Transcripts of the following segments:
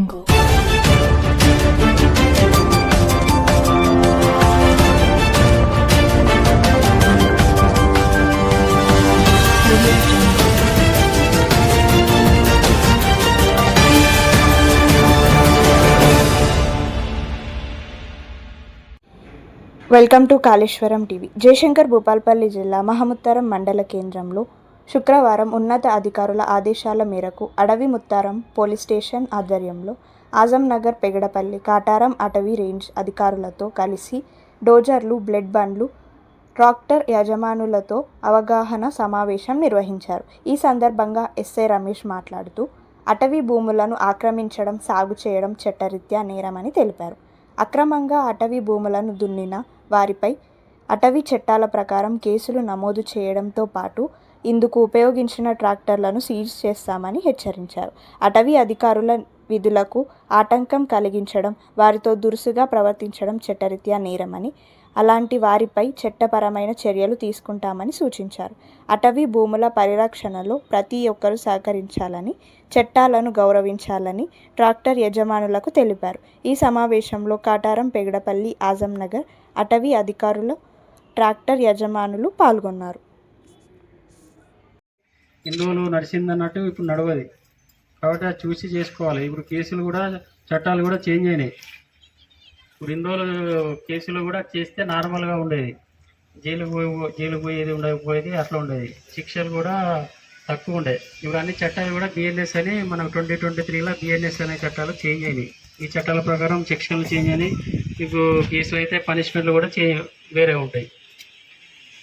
Welcome to Kaleshwaram TV. Jayashankar Bhupalpally జిల్లా మహముత్తారం మండల కేంద్రంలో శుక్రవారం ఉన్నత అధికారుల ఆదేశాల మేరకు అడవి ముత్తారం పోలీస్ స్టేషన్ ఆధ్వర్యంలో ఆజంనగర్, పెగడపల్లి, కాటారం అటవీ రేంజ్ అధికారులతో కలిసి డోజర్లు, బ్లేడ్ బండ్లు, ట్రాక్టర్ యజమానులతో అవగాహన సమావేశం నిర్వహించారు. ఈ సందర్భంగా ఎస్ఐ రమేష్ మాట్లాడుతూ అటవీ భూములను ఆక్రమించడం, సాగు చేయడం చట్టరీత్యా నేరమని తెలిపారు. అక్రమంగా అటవీ భూములను దున్నిన వారిపై అటవీ చట్టాల ప్రకారం కేసులు నమోదు చేయడంతో పాటు ఇందుకు ఉపయోగించిన ట్రాక్టర్లను సీజ్ చేస్తామని హెచ్చరించారు. అటవీ అధికారుల విధులకు ఆటంకం కలిగించడం, వారితో దురుసుగా ప్రవర్తించడం చట్టరీత్యా నేరమని, అలాంటి వారిపై చట్టపరమైన చర్యలు తీసుకుంటామని సూచించారు. అటవీ భూముల పరిరక్షణలో ప్రతి ఒక్కరూ సహకరించాలని, చట్టాలను గౌరవించాలని ట్రాక్టర్ యజమానులకు తెలిపారు. ఈ సమావేశంలో కాటారం, పెగడపల్లి, ఆజంనగర్ అటవీ అధికారులు, ట్రాక్టర్ యజమానులు పాల్గొన్నారు. ఎన్ని రోజులు నడిచిందన్నట్టు ఇప్పుడు నడవది కాబట్టి అది చూసి చేసుకోవాలి. ఇప్పుడు కేసులు కూడా, చట్టాలు కూడా చేంజ్ అయినాయి. ఇప్పుడు ఇన్ని రోజులు కేసులు కూడా చేస్తే నార్మల్గా ఉండేది, జైలు పోయేది ఉండకపోయేది, అట్లా ఉండేది. శిక్షలు కూడా తక్కువ ఉండేది. ఇప్పుడు అన్ని చట్టాలు కూడా బిఎన్ఎస్ అని మనం 2023లో బిఎన్ఎస్ అనే చట్టాలు చేంజ్ అయినాయి. ఈ చట్టాల ప్రకారం సెక్షన్లు చేంజ్ అయినాయి. ఇప్పుడు కేసులు అయితే పనిష్మెంట్లు కూడా వేరే ఉంటాయి.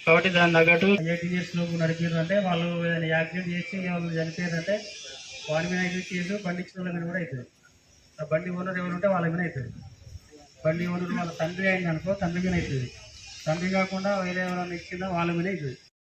కాబట్టి దాని తగ్గట్టు 18 years లోపు నడిపారంటే వాళ్ళు ఏదైనా యాక్సిడెంట్ చేసి వాళ్ళు చనిపోయారంటే వారి మీద అయితే కేసు, బండి ఇచ్చిన వాళ్ళ మీద కూడా అవుతుంది. ఆ బండి ఓనర్ ఎవరు ఉంటే వాళ్ళ మీద అవుతుంది. బండి ఓనర్ వాళ్ళ తండ్రి అయింది అనుకో, తండ్రి మీద అవుతుంది. తండ్రి కాకుండా వేరే ఎవరైనా ఇచ్చిందో వాళ్ళ మీద అవుతుంది.